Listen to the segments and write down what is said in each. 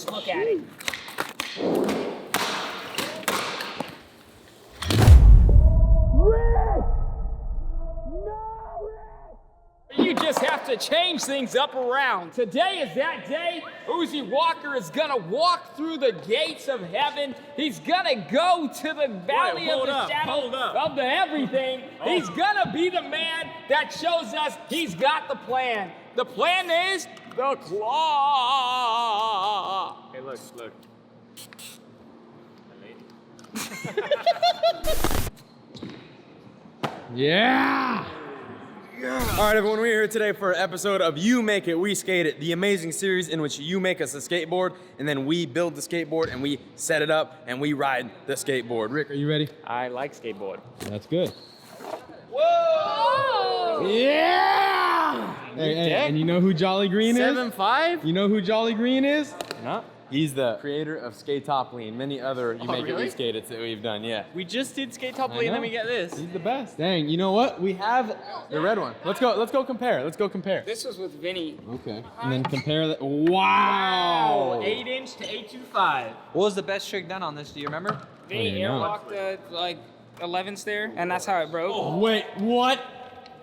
Just look at it. You just have to change things up around. Today is that day. Uzi Walker is gonna walk through the gates of heaven. He's gonna go to the valley of the shadow of the everything. He's gonna be the man that shows us he's got the plan. The plan is the claw. Hey, look. Yeah! All right, everyone, we're here today for an episode of You Make It, We Skate It, the amazing series in which you make us a skateboard, and then we build the skateboard, and we set it up, and we ride the skateboard. Rick, are you ready? I like skateboard. That's good. Whoa! Yeah! Hey, and you know who Jolly Green is? 7'5"? You know who Jolly Green is? No. He's the creator of Skate Topley and many other You Make It, really? We Skate It that we've done, yeah. We just did Skate Topley I and then know. we get this. He's the best. Dang, you know what? We have The red one. Let's go compare. This was with Vinny. Okay. And then compare that. Wow! 8" to 825. What was the best trick done on this? Do you remember? Vinny even know. airwalked the like 11s there, and that's how it broke. Wait, what?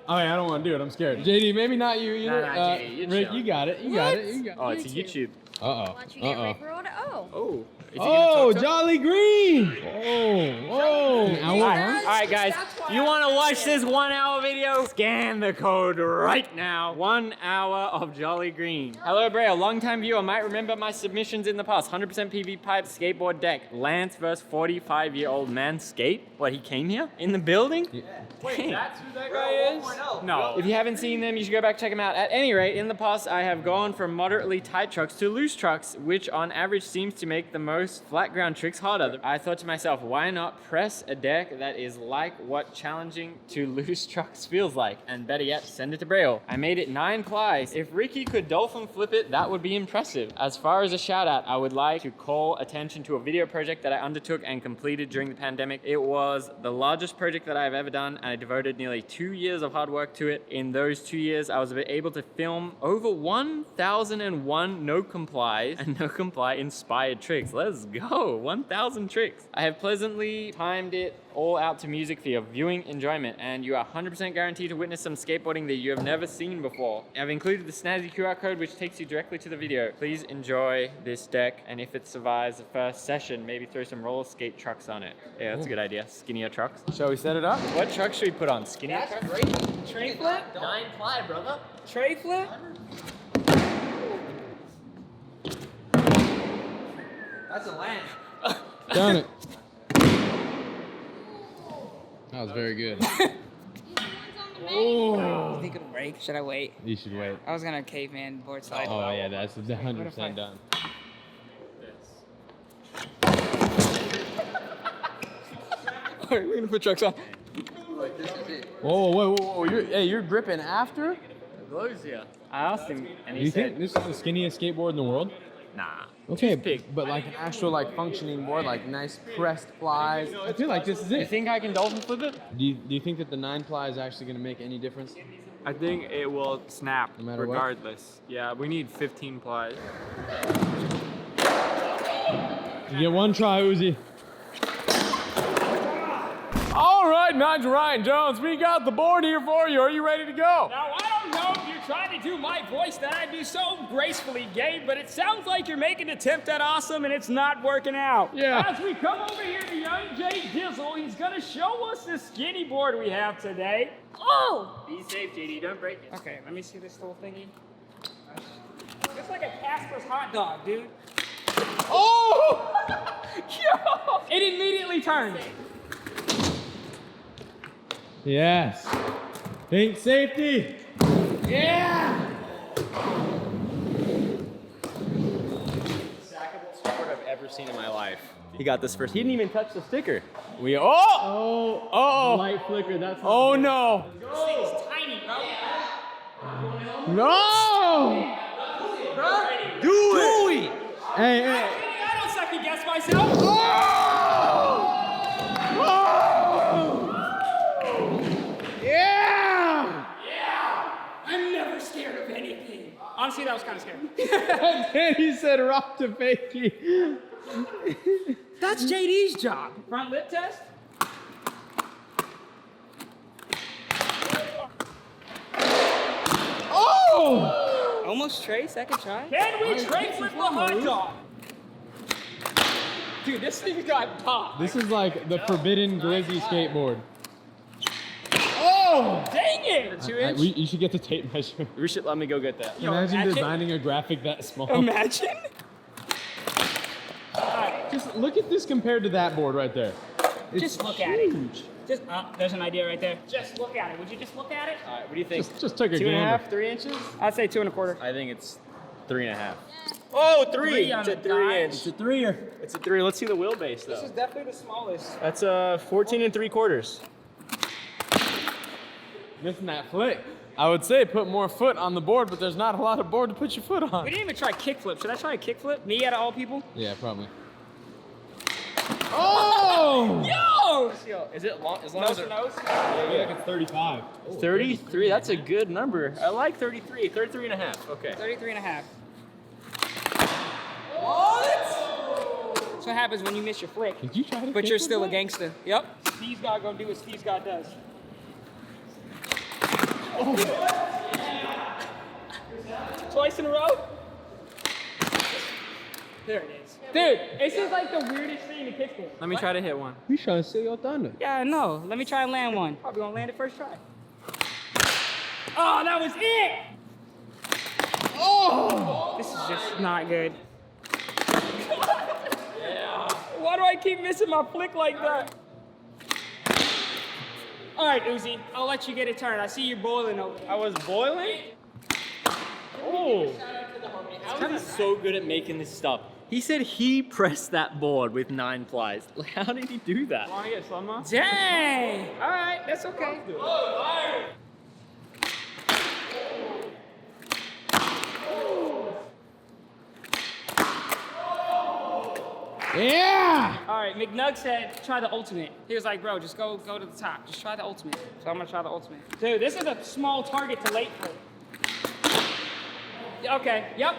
Oh, I don't want to do it. I'm scared. JD, maybe not you either. Nah, JD, you Rick, chill. you got it. You got it. You got it. Oh, it's a YouTube. Uh-oh. Watch you get Rick rolled. Oh. Oh. Is he Oh, gonna talk to us? Jolly Green! Oh. An hour All long? right, guys. You want to watch this 1 hour video? Scan the code right now. 1 hour of Jolly Green. Hello, Braille. Longtime viewer might remember my submissions in the past. 100% PV pipe, skateboard deck. Lance versus 45-year-old man skate. What, he came here? In the building? Yeah. Wait, that's who that guy is? No. If you haven't seen them, you should go back and check them out. At any rate, in the past, I have gone from moderately tight trucks to loose trucks, which on average seems to make the most flat ground tricks harder. I thought to myself, why not press a deck that is like what challenging to loose trucks feels like? And better yet, send it to Braille. I made it 9 plies. If Ricky could dolphin flip it, that would be impressive. As far as a shout out, I would like to call attention to a video project that I undertook and completed during the pandemic. It was the largest project that I've ever done, and I devoted nearly 2 years of hard work to it. In those 2 years, I was able to film over 1,001 no comply and no comply inspired tricks. Let's go, 1,000 tricks. I have pleasantly timed it all out to music for your viewing enjoyment, and you are 100% guaranteed to witness some skateboarding that you have never seen before. I've included the snazzy QR code which takes you directly to the video. Please enjoy this deck, and if it survives the first session, maybe throw some roller skate trucks on it. Yeah, that's a good idea. Skinnier trucks. Shall we set it up? What truck should we put on? Skinnier trucks? Tray flip? 9 ply, brother. Tray flip? That's a land. Darn it. That was very good. Oh. You think it'll break? Should I wait? You should wait. I was gonna cave in board slide. Oh, yeah, that's 100% done. Alright, we're gonna put trucks on. Whoa. You're gripping after? Blows you. I asked him, and Do he you said, think this is the skinniest skateboard in the world? nah. Okay, Big. But like an actual like functioning board, like nice pressed plies. I feel like this is You it. think I can dolphin flip it? Do you think that the 9 ply is actually going to make any difference? I think it will snap No matter what? regardless. Yeah, we need 15 plies. You get one try, Uzi. All right, Nigel Ryan Jones, we got the board here for you. Are you ready to go? Now, I don't know if you're trying to do my voice that I do so gracefully, Gabe, but it sounds like you're making an attempt at awesome and it's not working out. Yeah. As we come over here to young Jay Dizzle, he's gonna show us the skinny board we have today. Oh! Be safe, JD. Don't break it. Okay, let me see this little thingy. It's like a Casper's hot dog, dude. Oh! Yo! It immediately turned. Yes. Think safety. Yeah! Stackable skateboard I've ever seen in my life. He got this first. He didn't even touch the sticker. Oh! Light flicker, that's Oh no! This thing's tiny, bro. No! Do it! Hey. I don't second guess myself. Yeah! I'm never scared of anything. Honestly, that was kind of scary. And he said rock to fakie. That's JD's job. Front lip test. Oh! Almost Trey, second try. Can we Trey flip the hot dog? Dude, this thing got popped. This is like the forbidden glizzy skateboard. Oh! Dang it! 2 inch. You should get the tape measure. You should let me go get that. Yo, Imagine designing a graphic that small. Imagine. Just look at this compared to that board right there. It's Just look huge. at it. Just, there's an idea right there. Just look at it. Would you just look at it? All right, what do you think? Just take a 2.5, 3 inches? I'd say 2 1/4. I think it's 3.5. Oh, 3! Three on It's a the 3 die. inch. It's a 3er. It's a 3. Let's see the wheelbase though. This is definitely the smallest. That's 14 3/4. Missing that flick. I would say put more foot on the board, but there's not a lot of board to put your foot on. We didn't even try kickflip. Should I try a kickflip? Me out of all people? Yeah, probably. Oh! Yo! Is it long? As long Nose as to it, nose? Yeah, like it's 35. 33. That's a good number. I like 33. 33.5. Okay. 33 and a half. What? That's what happens when you miss your flick. Did you try to But you're kickflip still a that? gangster. Yep. Steve's God gonna do what Steve's God does. Twice in a row? There it is. Dude, this is like the weirdest thing to kickflip. Let me try to hit one. We trying to steal your thunder. Yeah, I know. Let me try and land one. Probably gonna land it first try. Oh, that was it! Oh! This is just not good. Why do I keep missing my flick like that? All right, Uzi, I'll let you get a turn. I see you boiling over there. I was boiling? Oh. He's so good at making this stuff. He said he pressed that board with 9 plies. Like, how did he do that? Want to get slow-mo? Dang! All right, that's okay. Yeah! All right, McNug said, try the ultimate. He was like, bro, just go to the top. Just try the ultimate. So I'm gonna try the ultimate. Dude, this is a small target to late flip. Okay, yep,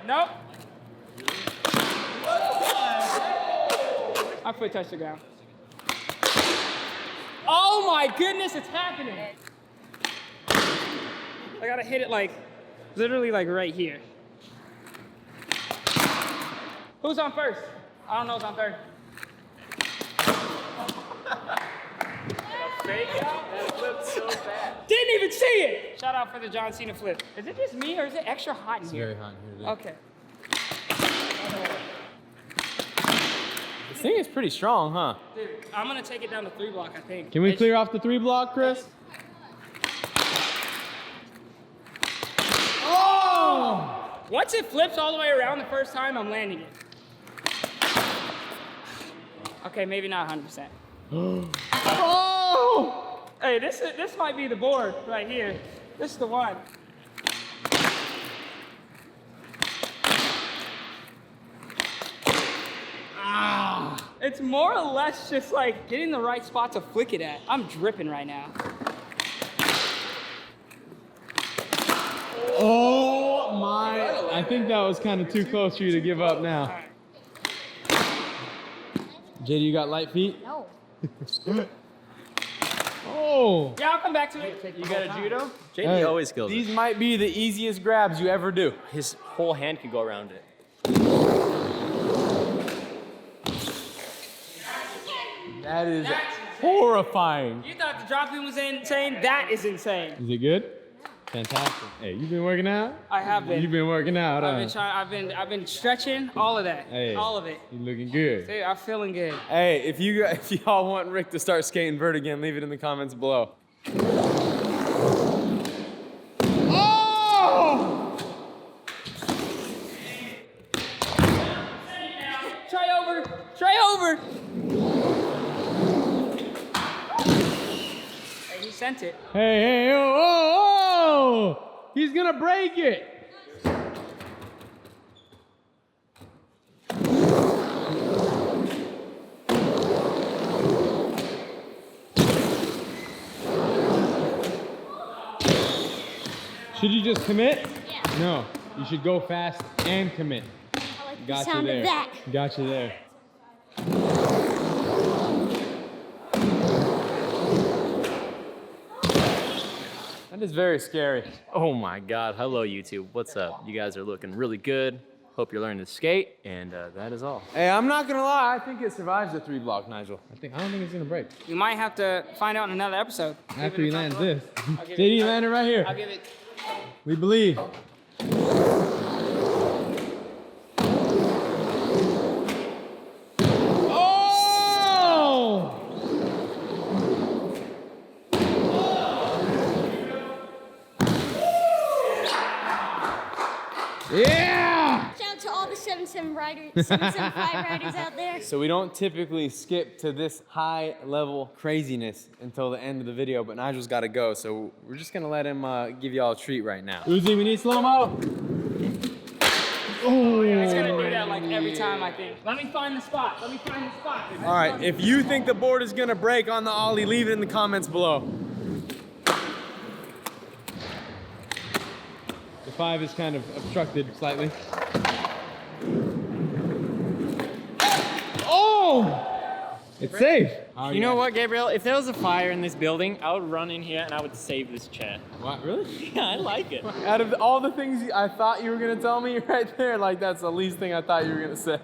nope. My foot touched the ground. Oh my goodness, it's happening. I gotta hit it like, literally like right here. Who's on first? I don't know who's on third. Fake out? That flipped so bad. Didn't even see it! Shout out for the John Cena flip. Is it just me or is it extra hot in It's here? very hot in here. Okay. This thing is pretty strong, huh? Dude, I'm gonna take it down to 3 block, I think. Can we clear off the 3 block, Chris? Oh! Once it flips all the way around the first time, I'm landing it. Okay, maybe not 100%. Oh! Hey, this might be the board right here. This is the one. It's more or less just like getting the right spot to flick it at. I'm dripping right now. Oh my! I think that was kind of too close for you to give up now. JD, you got light feet? No. Oh! Yeah, I'll come back to it. You got a judo? JD Hey, always kills These it. might be the easiest grabs you ever do. His whole hand could go around it. That is horrifying. You thought the dropping was insane? That is insane. Is it good? Fantastic. Hey, you been working out? I have been. You've been working out, huh? I've been trying. I've been stretching. All of that. Hey, All of it. You looking good. Dude, I'm feeling good. Hey, if y'all want Rick to start skating Vert again, leave it in the comments below. Oh! Try over. Try over. Hey, he sent it. Hey, oh, oh, oh! He's gonna break it. Should you just commit? Yeah. No. You should go fast and commit. I like the Got you sound there. of that. Got you there. That is very scary. Oh my God, hello YouTube, what's up? You guys are looking really good. Hope you're learning to skate, and that is all. Hey, I'm not gonna lie, I think it survives the 3-block, Nigel. I don't think it's gonna break. You might have to find out in another episode. After he lands this. give Did he it- land it right here? I'll give it. We believe. Oh! Yeah! Shout out to all the 775 riders out there. So we don't typically skip to this high level craziness until the end of the video, but Nigel's gotta go, so we're just gonna let him give y'all a treat right now. Uzi, we need slow-mo. Oh, It's gonna do that like every time, I think. Let me find the spot. Let me find the spot. All right, if you think the board is gonna break on the ollie, leave it in the comments below. The 5 is kind of obstructed slightly. Oh! It's safe. You know what, Gabriel? If there was a fire in this building, I would run in here and I would save this chair. What, really? Yeah, I like it. Out of all the things I thought you were gonna tell me right there, like that's the least thing I thought you were gonna say.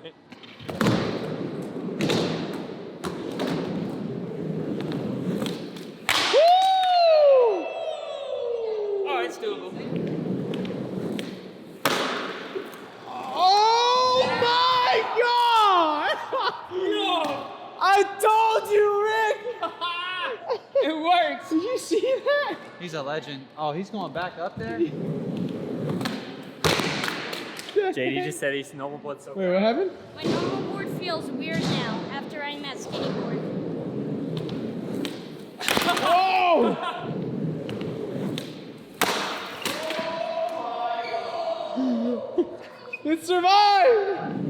Oh, it's doable. Oh my God! I told you, Rick! It works. Did you see that? He's a legend. Oh, he's going back up there? JD just said he's snowboard so Wait, what happened? My normal board feels weird now after riding that skinny board. Oh! It survived!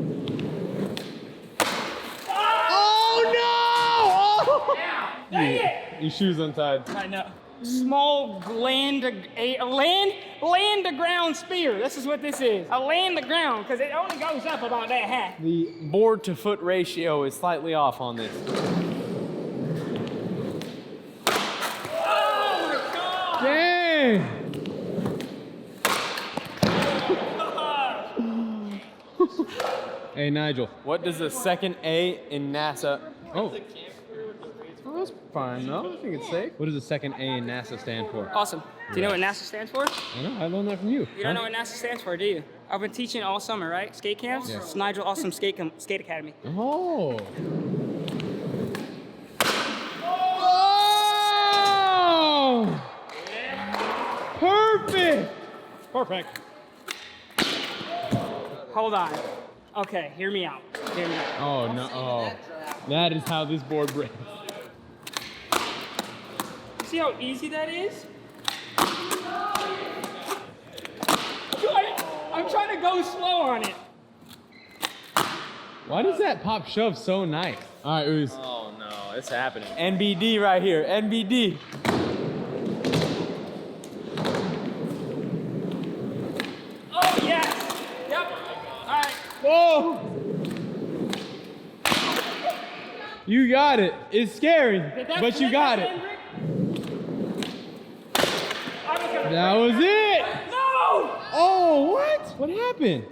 Oh no! Dang it! Your shoe's untied. I know. Small land to ground spear. This is what this is. A land to ground, because it only goes up about that high. The board to foot ratio is slightly off on this. Dang! Hey, Nigel. What does the second A in NASA? Oh. Oh, that's fine, no? I think it's safe. What does the second A in NASA stand for? Awesome. Do you know what NASA stands for? I know, I learned that from you. You don't know what NASA stands for, do you? I've been teaching all summer, right? Skate camps? Yeah. It's Nigel Awesome Skate Academy. Oh. Oh! Perfect! Perfect. Hold on. Okay, hear me out. Hear me out. Oh, no. Oh. That is how this board breaks. See how easy that is? I'm trying to go slow on it. Why does that pop shove so nice? All right, Ooze. Oh no, it's happening. NBD right here, NBD. Oh, yes. Yep. All right. Whoa! You got it. It's scary, but you got it. That was it. No! Oh, what? What happened?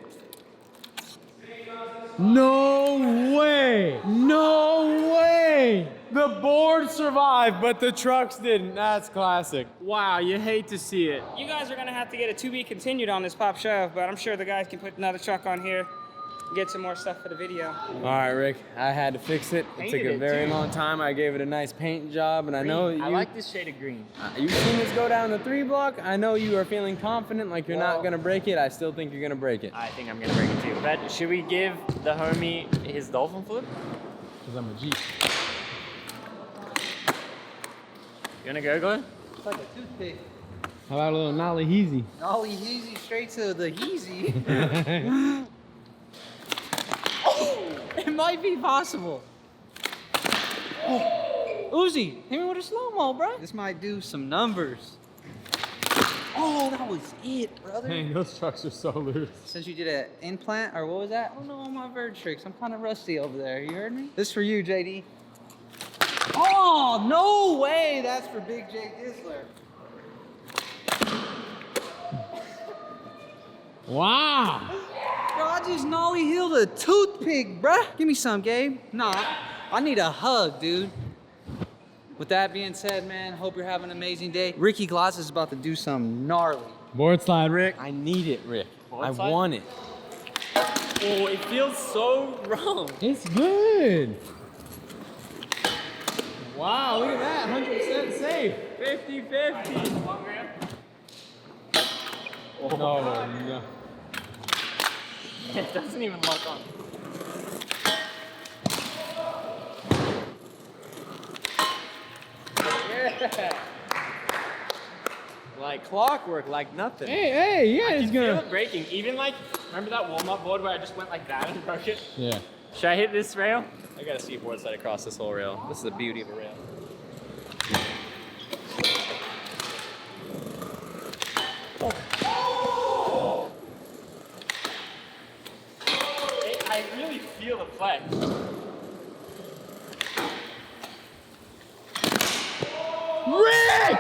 No way. No way. The board survived, but the trucks didn't. That's classic. Wow, you hate to see it. You guys are gonna have to get a to be continued on this pop shove, but I'm sure the guys can put another truck on here, get some more stuff for the video. All right, Rick, I had to fix it. It took Painted a it, very too. long time. I gave it a nice paint job, and I know I you, like this shade of green. you've seen this go down the 3-block. I know you are feeling confident, like you're not gonna break it. I still think you're gonna break it. I think I'm gonna break it too. But should we give the homie his dolphin flip? Because I'm a G. You wanna go, Glenn? It's like a toothpick. How about a little nollie heezy? Ollie Heezy straight to the Heezy. It might be possible. Oh. Uzi, hit me with a slow-mo, bro. This might do some numbers. Oh, that was it, brother. Dang, those trucks are so loose. Since you did an implant, or what was that? I don't know all my Vert tricks. I'm kind of rusty over there. You heard me? This is for you, JD. Oh, no way. That's for Big J Dizzler. Wow. Bro, I just nollie healed a toothpick, bruh. Give me some, Gabe. Nah, I need a hug, dude. With that being said, man, hope you're having an amazing day. Ricky Gloss is about to do something gnarly. Board slide, Rick. I need it, Rick. Board I slide? want it. Oh, it feels so wrong. It's good. Wow, look at that. 100% safe. 50-50. Oh, no. It doesn't even lock on. Yeah. Like clockwork, like nothing. Hey, yeah, I it's can feel gonna. it breaking. Even like, remember that warm-up board where I just went like that and broke it? Yeah. Should I hit this rail? I gotta see board slide across this whole rail. This is the beauty of a rail. I really feel the flex. Rick!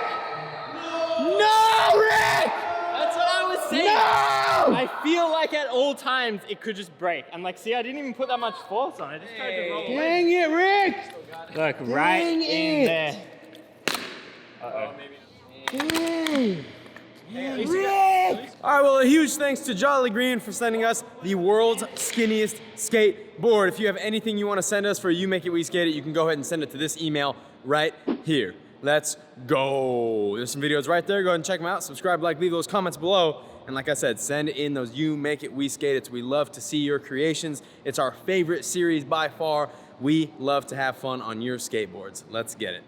No, Rick! That's what I was saying. No! I feel like at all times it could just break. I'm like, see, I didn't even put that much force on it. I just tried to roll away. Dang it, Rick! Look, right Dang in it. there. Oh, maybe. Dang. Rick! All right, well, a huge thanks to Jolly Green for sending us the world's skinniest skateboard. If you have anything you want to send us for You Make It, We Skate It, you can go ahead and send it to this email right here. Let's go. There's some videos right there. Go ahead and check them out. Subscribe, like, leave those comments below. And like I said, send in those You Make It, We Skate It. We love to see your creations. It's our favorite series by far. We love to have fun on your skateboards. Let's get it.